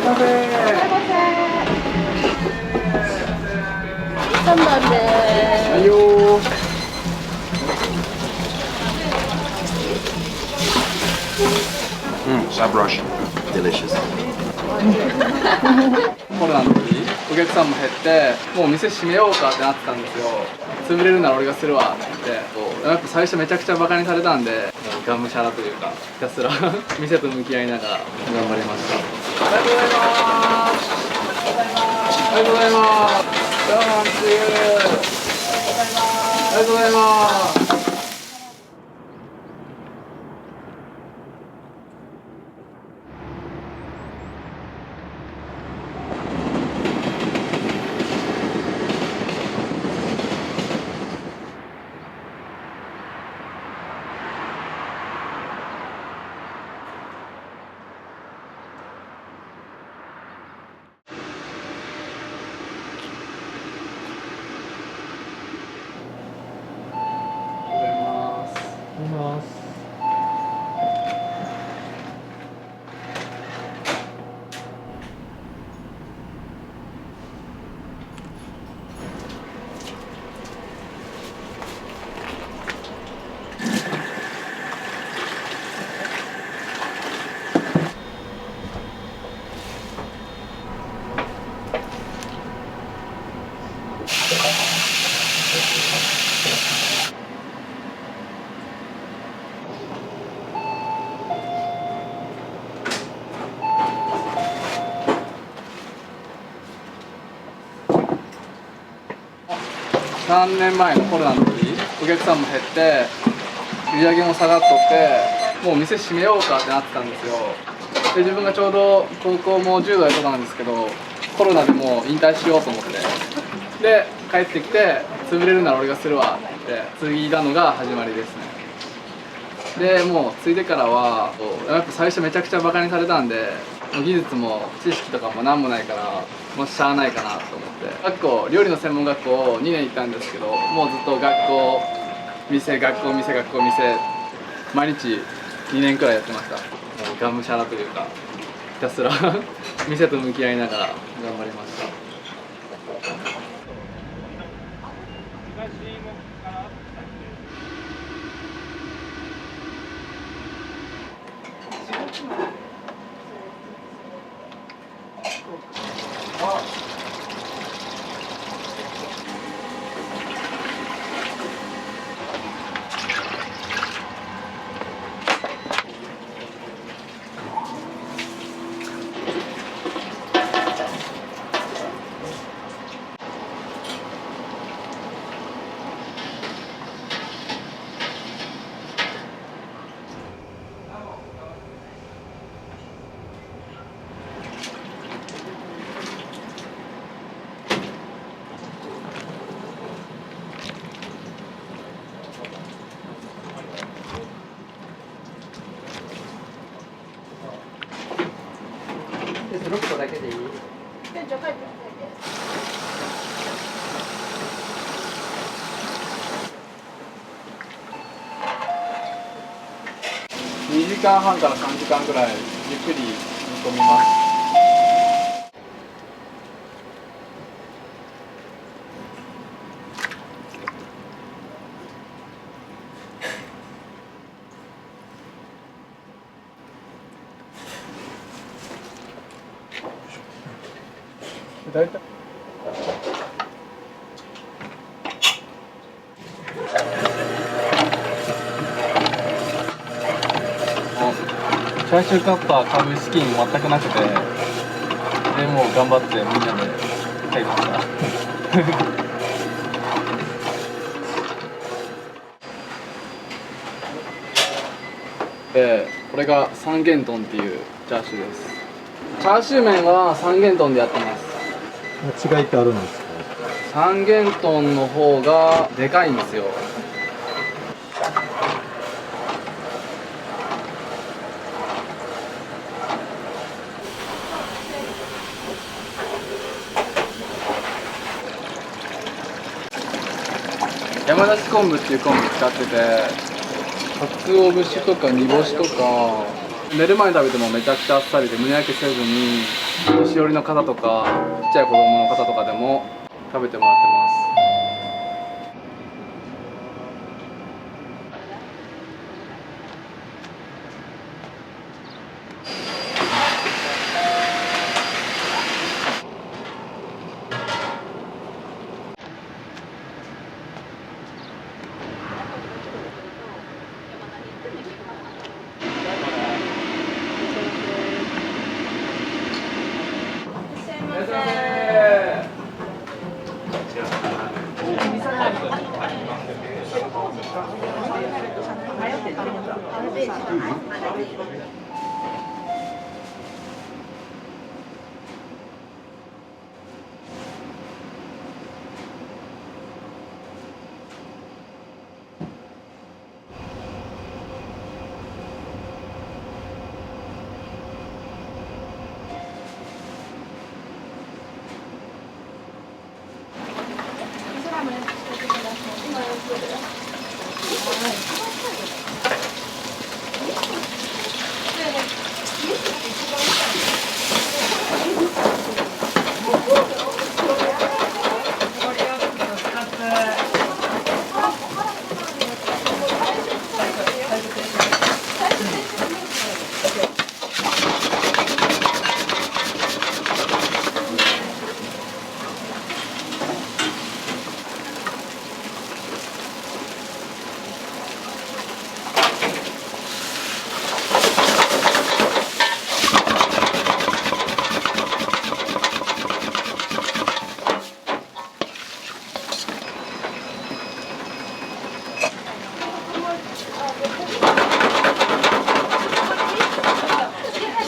すいません。3番ではいよー。Sabrosh. Delicious. コロナの時お客さんも減ってもう店閉めようかってなってたんですよ。潰れるなら俺がするわって言ってやっぱ最初めちゃくちゃバカにされたんでがむしゃらというかひたすら店と向き合いながら頑張りました。ありがとうございます。ありがとうございます。我慢中。ありがとうございます。3年前のコロナの時お客さんも減って売り上げも下がっとってもう店閉めようかってなってたんですよ。で自分がちょうど高校も10代とかなんですけどコロナでもう引退しようと思ってで帰ってきて潰れるなら俺がするわって言って継いだのが始まりですね。でもう継いでからはやっぱ最初めちゃくちゃバカにされたんで技術も知識とかも何もないからもうしゃあないかなと思って料理の専門学校2年行ったんですけどもうずっと学校店学校店学校店毎日2年くらいやってました。もうがむしゃらというかひたすら店と向き合いながら頑張りました。6個だけでいい？店長帰って2時間半から3時間ぐらいゆっくり煮込みます。大体チャーシューカッター買う資金全くなくてでもう頑張ってみんなで買いましたでこれが三元豚っていうチャーシューです。チャーシュー麺は三元豚でやってます。違いってあるんですか？三元豚の方がでかいんですよ。山梨昆布っていう昆布使ってて鰹節とか煮干しとか寝る前に食べてもめちゃくちゃあっさりで胸焼けせずに、お年寄りの方とかちっちゃい子供の方とかでも食べてもらってます。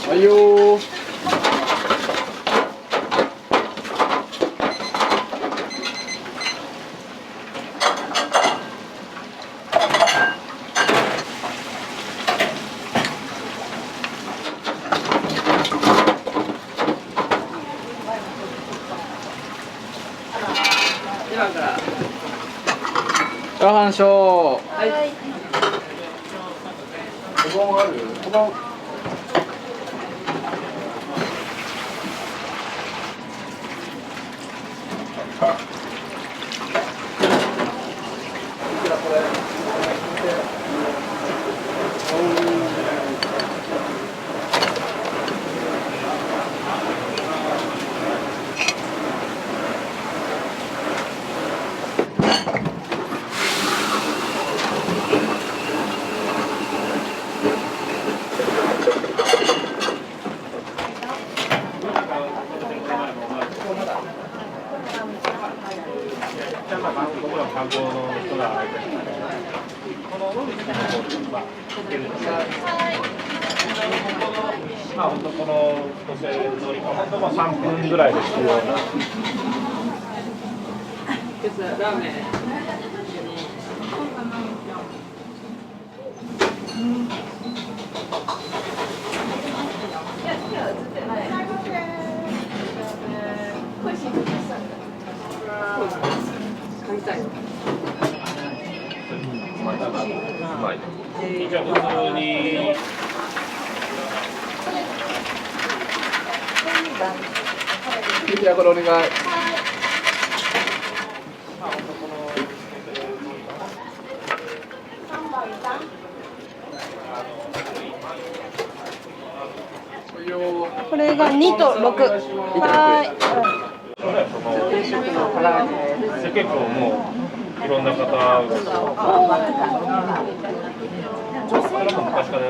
はいよー。チャーハンショー。はい。お盆ある？お盆。僕ら観光の人が入ってるこの野口の方に行けるんですまあ本当この路線乗り換え本当まあ3分ぐらいで着くような。ラーメン。じゃあ普通に。じゃあこれお願い。これが2と6。はい。結構もういろんな方が昔から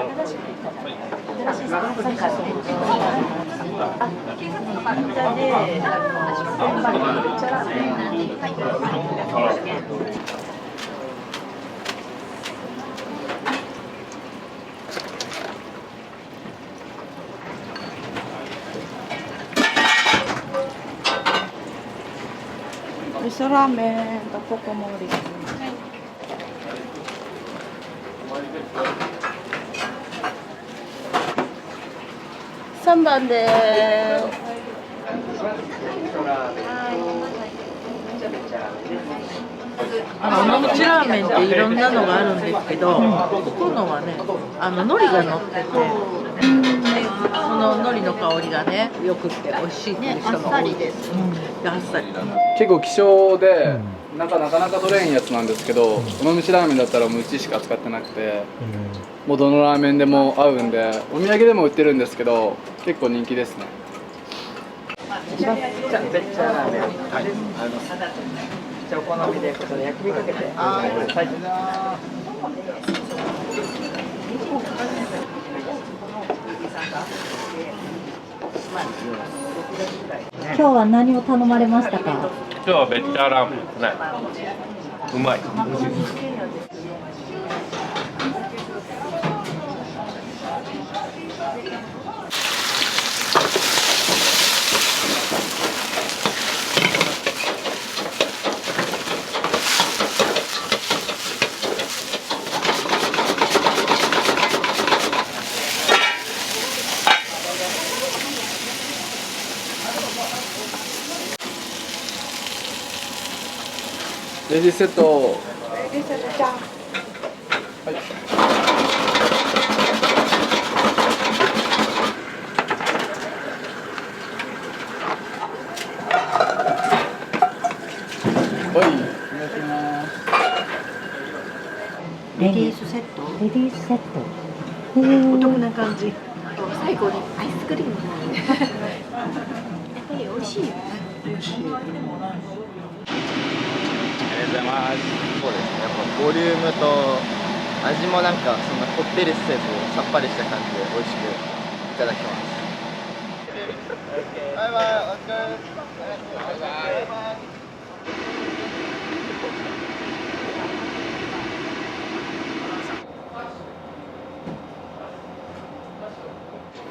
味噌ラーメンとポコ盛り。3番でーす。尾道ラーメンっていろんなのがあるんですけど、ここのはね、海苔が乗ってて、でその海苔の香りがね、よくって美味しいっていう人が多いです。であっさり。結構希少で、なかなか取れんやつなんですけど、尾道ラーメンだったらもううちしか使ってなくて、もうどのラーメンでも合うんで、お土産でも売ってるんですけど、結構人気ですね。じゃあベッチャーラーメン。はい。じゃあお好みでここで焼きかけて。はい。今日は何を頼まれましたか？今日はベッチャーラーメンですね。うまい。美味しいです。レディーセット。レディーセットじゃん。はい。はい、お願いします。レディースセット。レディースセット。お得な感じ。最後にアイスクリーム。やっぱり美味しいよね。美味しい。ありがとうございます。そうですね。やっぱボリュームと味もなんかそんなこってりせずさっぱりした感じで美味しくいただきます。バイバイ。お疲れ。バイバイ。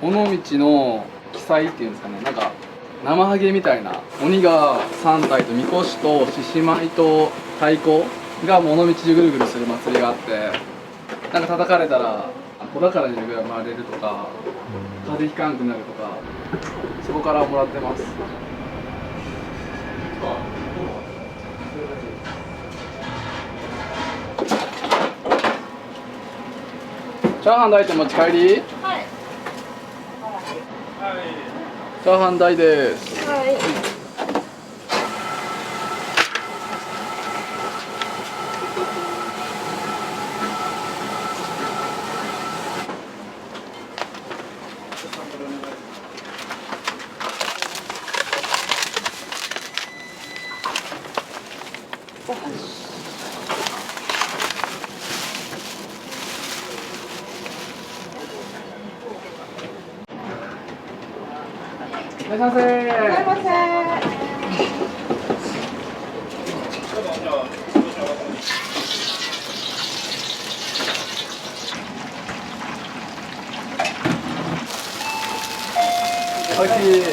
尾道の奇祭っていうんですかね、なんか生ハゲみたいな鬼が3体とみこしと獅子舞と太鼓が尾道中ぐるぐるする祭りがあって、なんか叩かれたら子宝にぐらい回れるとか、風邪ひかんくなるとか、そこからもらってます。チャーハン炊いて持ち帰り？はい。チャーハン大です。はい。いらっしゃいませ。すいません。おいしい。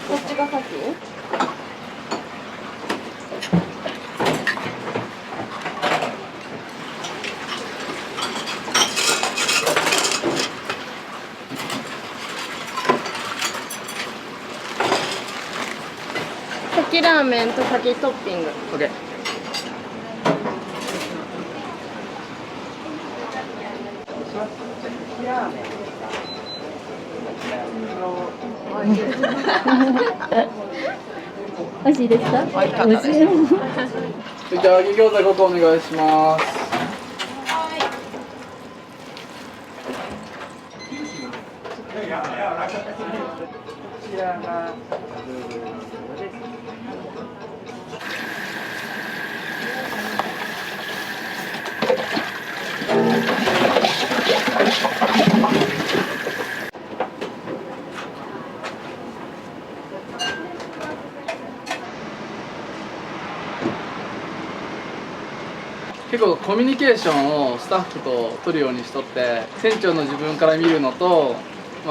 こっちが先？かきラーメンとかきトッピング。OK。美味しいですか？美味しい。じゃあ揚げ餃子5個お願いします。こちらが結構コミュニケーションをスタッフと取るようにしとって、店長の自分から見るのと、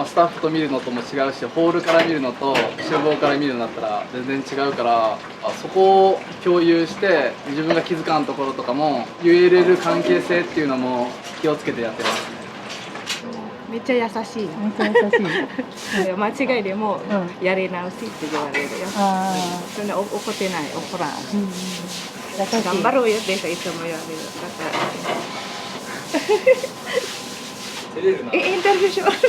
スタッフと見るのとも違うし、ホールから見るのと厨房から見るのだったら全然違うから、そこを共有して自分が気づかんところとかも言えれる関係性っていうのも気をつけてやってますね。めっちゃ優しい。めっちゃ優しい。間違いでもうやり直しって言われるよ。あそんな怒ってない、怒らん。優しい。頑張ろうよっていつも言われる。だから。インタビューします。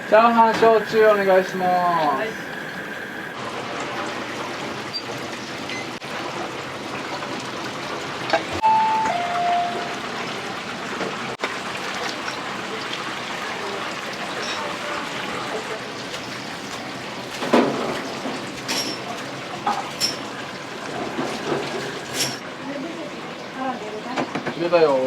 チャーハン焼酎お願いします。入れたよ。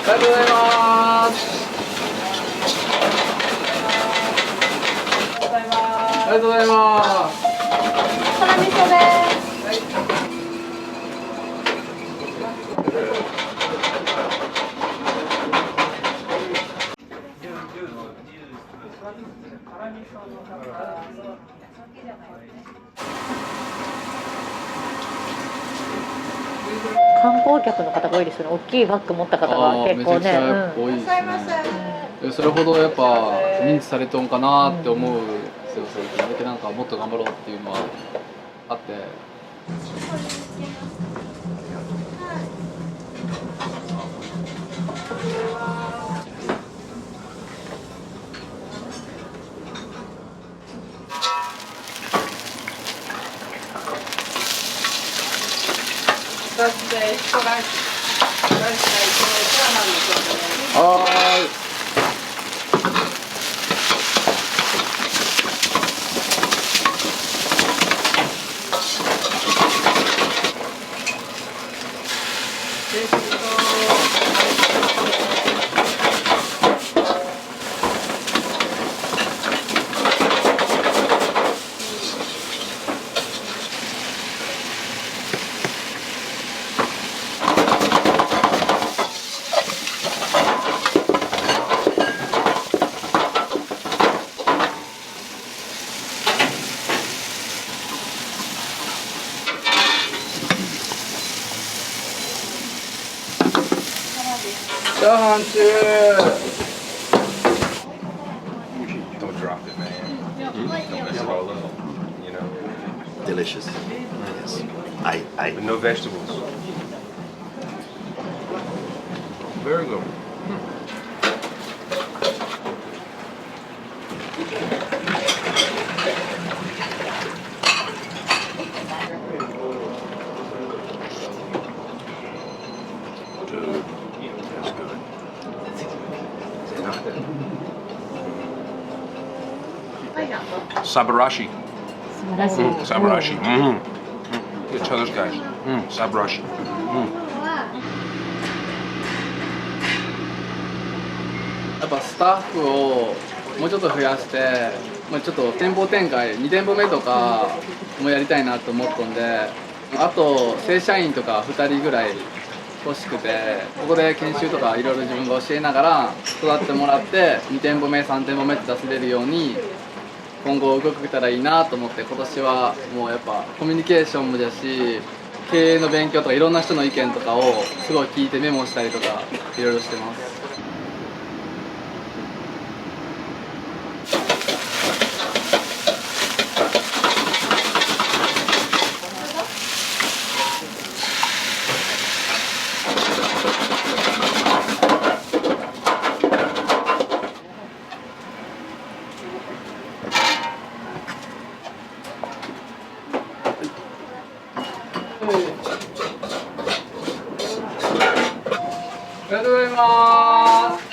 ありがとうございます。ありがとうございます。辛味噌です。観光客の方が多いですよね。大きいバッグ持った方が結構ね。めちゃくちゃ多いですね。それほどやっぱ認知されとんかなって思うんですよ。それだけなんかもっと頑張ろうっていうのはあって。はーい。チャーハン中。 Don't drop it, man. Don't mess it all up. You know. Delicious. Yes. But no vegetables. Very good. Dude, that's good. Sabarashi. Sabarashi. Get each other's guys. Sabarashi. やっぱタッフをもうちょっと増やして、まあ、ちょっと店舗展開2店舗目とかもやりたいなと思ったんで、あと正社員とか2人ぐらい欲しくて、ここで研修とかいろいろ自分が教えながら育ってもらって、2店舗目3店舗目って出せれるように今後動けたらいいなと思って、今年はもうやっぱコミュニケーションもだし、経営の勉強とかいろんな人の意見とかをすごい聞いてメモしたりとかいろいろしてます。ありがとうございます。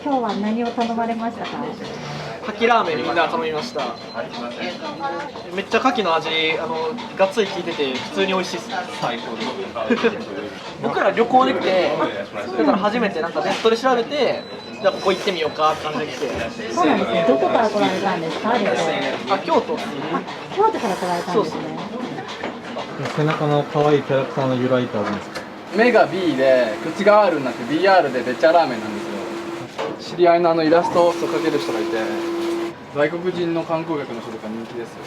今日は何を頼まれましたか？牡蠣ラーメンみんな頼みました。めっちゃ牡蠣の味がっつり効いてて普通に美味しいです。僕ら旅行で来て、だから初めてなんかネットで調べて、じゃあここ行ってみようかって感じで来て。そうなんですね。どこから来られたんですか？旅行。京都。京都から来られたんですね。背中の可愛いキャラクターの由来ってあるんですか？目が B で口が R になって BR でべっちゃラーメンなんですよ。知り合いのイラストを描ける人がいて、外国人の観光客の人とか人気ですよ。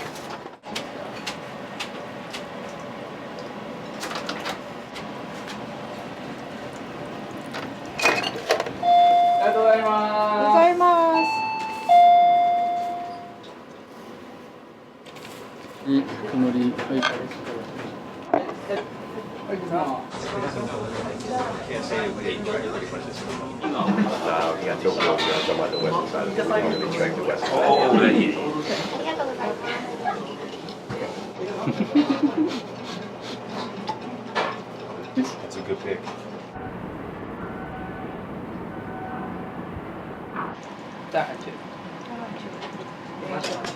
ありがとうございます。ありがとうございます。いい曇り、はい。That's a good pick. チャーハン中。チ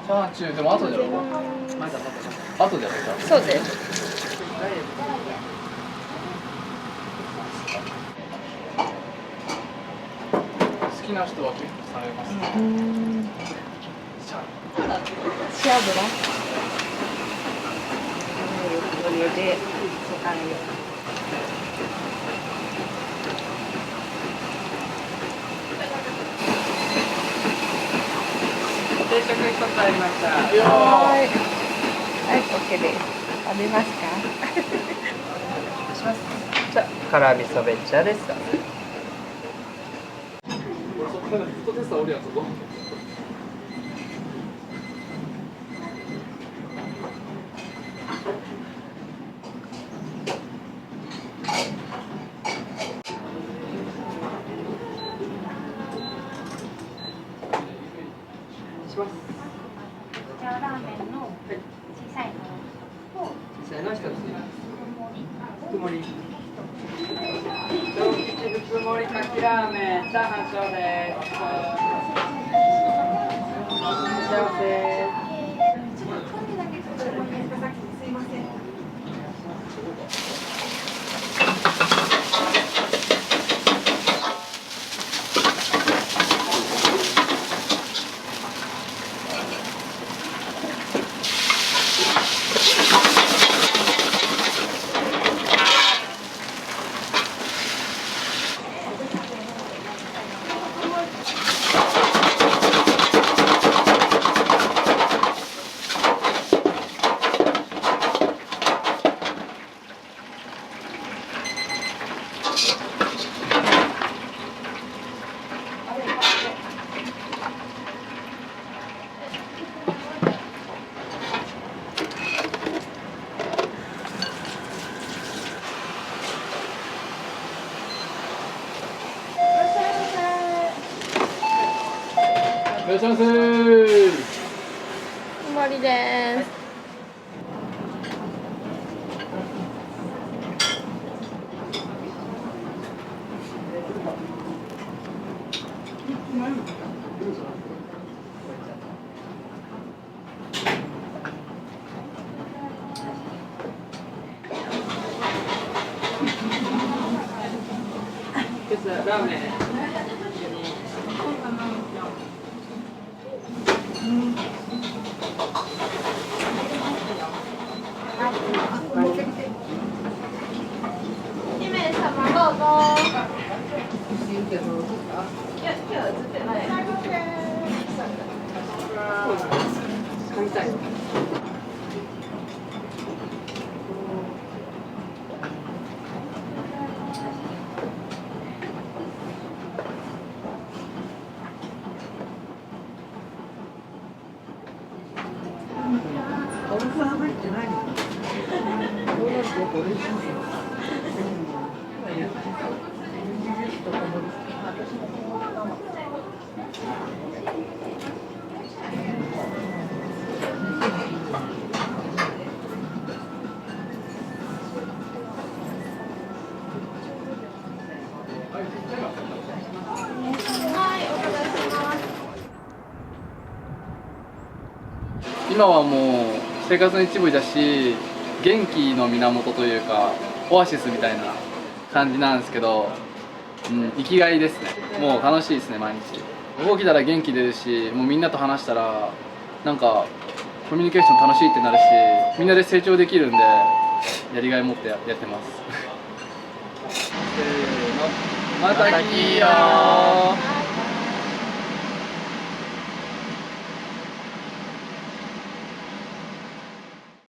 ャーハン中でも後じゃろ。後じゃろ。そうです。好きな人は結構されますね。塩油。これで定食一つありました。はい。はい、OK です。食べますか？じゃあ辛味噌べっちゃです。ずっとテスターおるやつどう？いらっしゃいませー。終わりです。今はもう生活の一部だし、元気の源というかオアシスみたいな感じなんですけど、生きがいですね。もう楽しいですね、毎日。動きたら元気出るし、もうみんなと話したらなんかコミュニケーション楽しいってなるし、みんなで成長できるんでやりがい持ってやってます。せーの、また来よー。